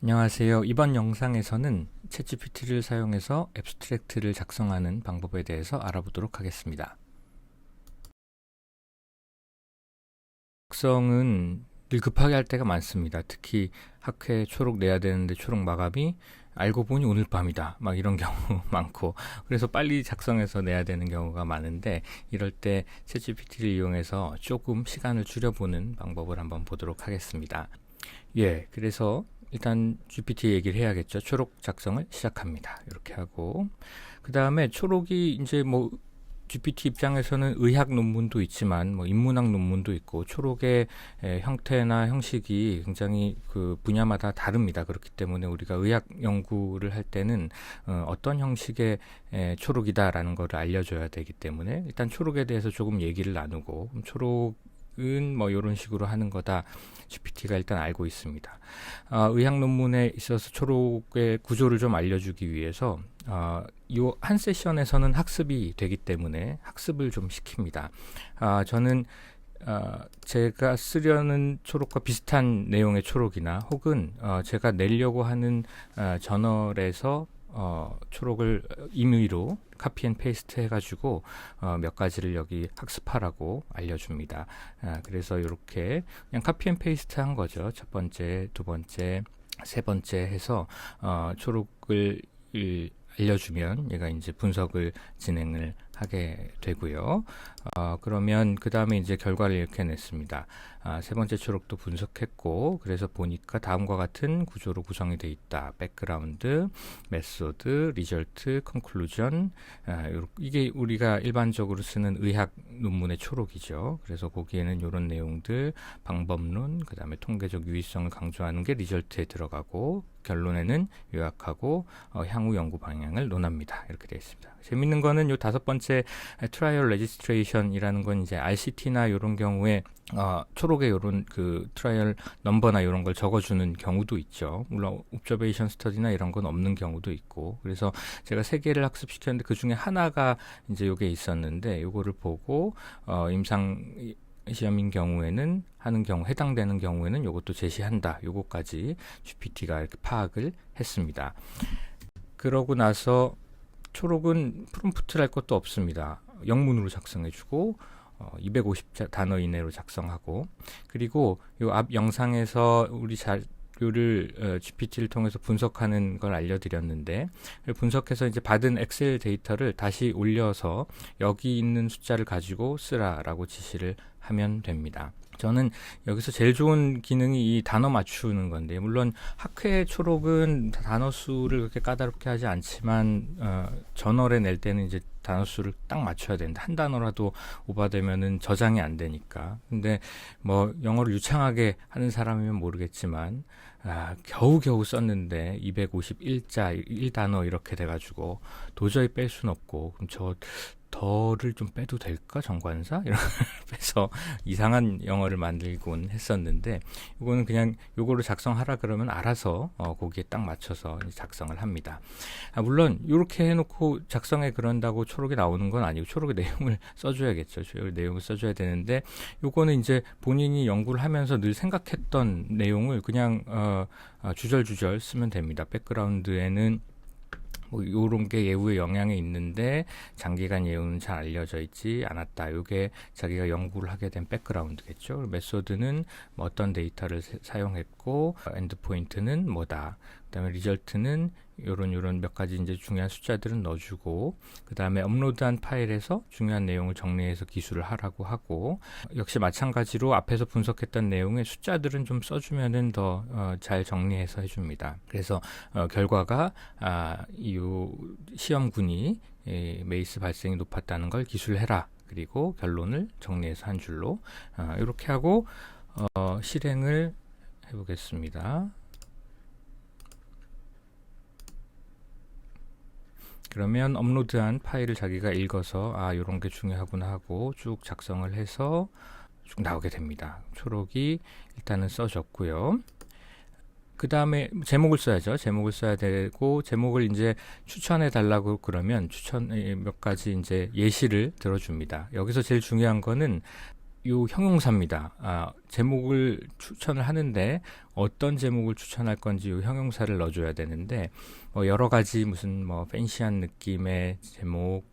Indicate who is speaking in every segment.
Speaker 1: 안녕하세요. 이번 영상에서는 챗GPT를 사용해서 앱스트랙트를 작성하는 방법에 대해서 알아보도록 하겠습니다. 작성은 늘 급하게 할 때가 많습니다. 특히 학회 초록 내야 되는데 초록 마감이 알고 보니 오늘 밤이다. 막 이런 경우 많고, 그래서 빨리 작성해서 내야 되는 경우가 많은데, 이럴 때 챗GPT를 이용해서 조금 시간을 줄여보는 방법을 한번 보도록 하겠습니다. 그래서 일단 GPT 얘기를 해야겠죠. 초록 작성을 시작합니다. 이렇게 하고, 그 다음에 초록이 이제 뭐 GPT 입장에서는 의학 논문도 있지만 뭐 인문학 논문도 있고, 초록의 형태나 형식이 굉장히 그 분야마다 다릅니다. 그렇기 때문에 우리가 의학 연구를 할 때는 어떤 형식의 초록이다라는 것을 알려줘야 되기 때문에, 일단 초록에 대해서 조금 얘기를 나누고, 초록은 뭐 이런 식으로 하는 거다 GPT가 일단 알고 있습니다. 의학 논문에 있어서 초록의 구조를 좀 알려주기 위해서 이 한 세션에서는 학습이 되기 때문에 학습을 좀 시킵니다. 저는 제가 쓰려는 초록과 비슷한 내용의 초록이나 혹은 제가 내려고 하는 저널에서 초록을 임의로 카피 앤 페이스트 해가지고 몇 가지를 여기 학습하라고 알려줍니다. 그래서 이렇게 그냥 카피 앤 페이스트 한 거죠. 첫 번째, 두 번째, 세 번째 해서 초록을 알려주면 얘가 이제 분석을 진행을 하게 되고요. 그러면 그 다음에 이제 결과를 이렇게 냈습니다. 세 번째 초록도 분석했고, 그래서 보니까 다음과 같은 구조로 구성이 되어 있다. 백그라운드, 메소드, 리절트, 컨클루전. 이게 우리가 일반적으로 쓰는 의학 논문의 초록이죠. 그래서 거기에는 이런 내용들, 방법론, 그 다음에 통계적 유의성을 강조하는 게 리절트에 들어가고, 결론에는 요약하고 향후 연구 방향을 논합니다. 이렇게 되어 있습니다. 재밌는 거는 요 다섯 번째 트라이얼 레지스트레이션이라는 건 이제 RCT나 이런 경우에 초록에 이런 그 트라이얼 넘버나 이런 걸 적어주는 경우도 있죠. 물론 옵저베이션 스터디나 이런 건 없는 경우도 있고, 그래서 제가 세 개를 학습시켰는데 그 중에 하나가 이제 요게 있었는데, 요거를 보고 임상 시험인 경우에는 하는 경우, 해당되는 경우에는 요것도 제시한다. 요거까지 GPT가 이렇게 파악을 했습니다. 그러고 나서 초록은 프롬프트를 할 것도 없습니다. 영문으로 작성해주고 250단어 이내로 작성하고, 그리고 요 앞 영상에서 우리 자료를 GPT를 통해서 분석하는 걸 알려드렸는데, 분석해서 이제 받은 엑셀 데이터를 다시 올려서 여기 있는 숫자를 가지고 쓰라라고 지시를 하면 됩니다. 저는 여기서 제일 좋은 기능이 이 단어 맞추는 건데, 물론 학회 초록은 단어 수를 그렇게 까다롭게 하지 않지만 저널에 낼 때는 이제 단어 수를 딱 맞춰야 되는데, 한 단어라도 오버되면은 저장이 안 되니까. 근데 뭐 영어를 유창하게 하는 사람이면 모르겠지만 겨우겨우 썼는데 251자 1단어 이렇게 돼가지고 도저히 뺄 순 없고, 그럼 저 덜을 좀 빼도 될까 정관사? 이런 빼서 이상한 영어를 만들곤 했었는데, 이거는 그냥 요거를 작성하라 그러면 알아서 거기에 딱 맞춰서 작성을 합니다. 물론 이렇게 해놓고 작성해 그런다고 초록이 나오는 건 아니고, 초록의 내용을 써줘야겠죠. 초록의 내용을 써줘야 되는데, 요거는 이제 본인이 연구를 하면서 늘 생각했던 내용을 그냥 주절주절 쓰면 됩니다. 백그라운드에는 뭐 요런 게 예후에 영향이 있는데 장기간 예후는 잘 알려져 있지 않았다. 요게 자기가 연구를 하게 된 백그라운드겠죠. 메소드는 뭐 어떤 데이터를 사용했고, 엔드포인트는 뭐다. 그다음에 리절트는 요런 몇 가지 이제 중요한 숫자들은 넣어주고, 그 다음에 업로드한 파일에서 중요한 내용을 정리해서 기술을 하라고 하고, 역시 마찬가지로 앞에서 분석했던 내용의 숫자들은 좀 써주면은 더 잘 정리해서 해줍니다. 그래서 결과가 이 시험군이 메이스 발생이 높았다는 걸 기술해라. 그리고 결론을 정리해서 한 줄로 이렇게 하고 실행을 해보겠습니다. 그러면 업로드한 파일을 자기가 읽어서 이런 게 중요하구나 하고 쭉 작성을 해서 쭉 나오게 됩니다. 초록이 일단은 써졌고요. 그 다음에 제목을 써야죠. 제목을 써야 되고, 제목을 이제 추천해 달라고 그러면 추천 몇 가지 이제 예시를 들어줍니다. 여기서 제일 중요한 거는 요 형용사입니다. 제목을 추천을 하는데 어떤 제목을 추천할 건지 요 형용사를 넣어줘야 되는데 여러 가지 무슨 팬시한 느낌의 제목,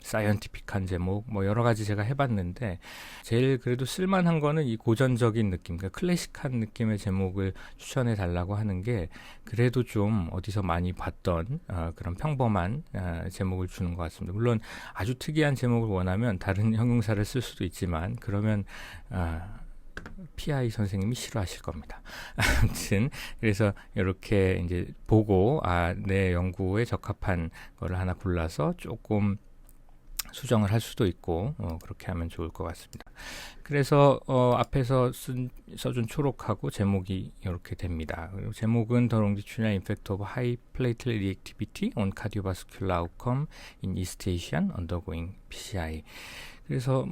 Speaker 1: 사이언티픽한 제목, 여러 가지 제가 해봤는데 제일 그래도 쓸만한 거는 이 고전적인 느낌, 그러니까 클래식한 느낌의 제목을 추천해 달라고 하는 게 그래도 좀 어디서 많이 봤던 그런 평범한 제목을 주는 것 같습니다. 물론 아주 특이한 제목을 원하면 다른 형용사를 쓸 수도 있지만 그러면 PI 선생님이 싫어하실 겁니다. 아무튼 그래서 이렇게 이제 보고 내 연구에 적합한 거를 하나 골라서 조금 수정을 할 수도 있고 그렇게 하면 좋을 것 같습니다. 그래서 앞에서 써준 초록하고 제목이 이렇게 됩니다. 그리고 제목은 The Longitudinal Effect of High Platelet Reactivity on Cardiovascular Outcome in East Asian Undergoing PCI. 그래서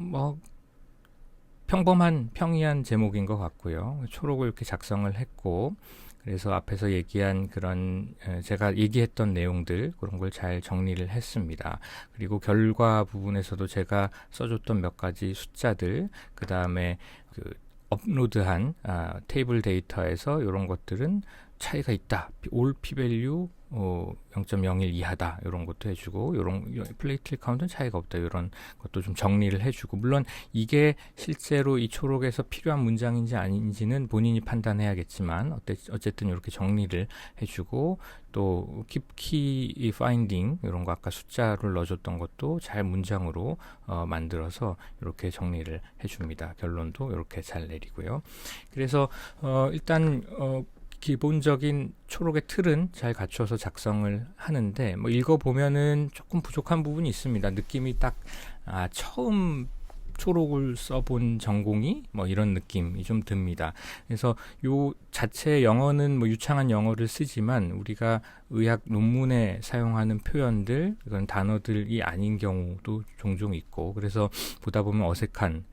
Speaker 1: 평이한 제목인 것 같고요. 초록을 이렇게 작성을 했고 그래서 앞에서 얘기한 그런 제가 얘기했던 내용들 그런 걸 잘 정리를 했습니다. 그리고 결과 부분에서도 제가 써줬던 몇 가지 숫자들 그 다음에 업로드한 테이블 데이터에서 이런 것들은 차이가 있다. 올 p-value 0.01 이하다. 이런 것도 해주고 플레이틀 카운트는 차이가 없다. 이런 것도 좀 정리를 해주고 물론 이게 실제로 이 초록에서 필요한 문장인지 아닌지는 본인이 판단해야겠지만 어쨌든 이렇게 정리를 해주고 또 key finding 이런 거 아까 숫자를 넣어줬던 것도 잘 문장으로 만들어서 이렇게 정리를 해줍니다. 결론도 이렇게 잘 내리고요. 그래서 일단 기본적인 초록의 틀은 잘 갖춰서 작성을 하는데 읽어보면은 조금 부족한 부분이 있습니다. 느낌이 딱 처음 초록을 써본 전공이 이런 느낌이 좀 듭니다. 그래서 요 자체 영어는 유창한 영어를 쓰지만 우리가 의학 논문에 사용하는 표현들 그런 단어들이 아닌 경우도 종종 있고 그래서 보다 보면 어색한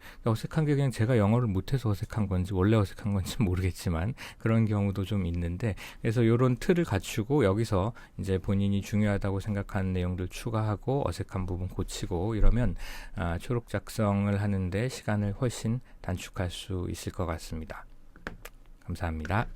Speaker 1: 게 그냥 제가 영어를 못해서 어색한 건지 원래 어색한 건지 모르겠지만 그런 경우도 좀 있는데 그래서 요런 틀을 갖추고 여기서 이제 본인이 중요하다고 생각하는 내용들 추가하고 어색한 부분 고치고 이러면 초록 작성을 하는데 시간을 훨씬 단축할 수 있을 것 같습니다. 감사합니다.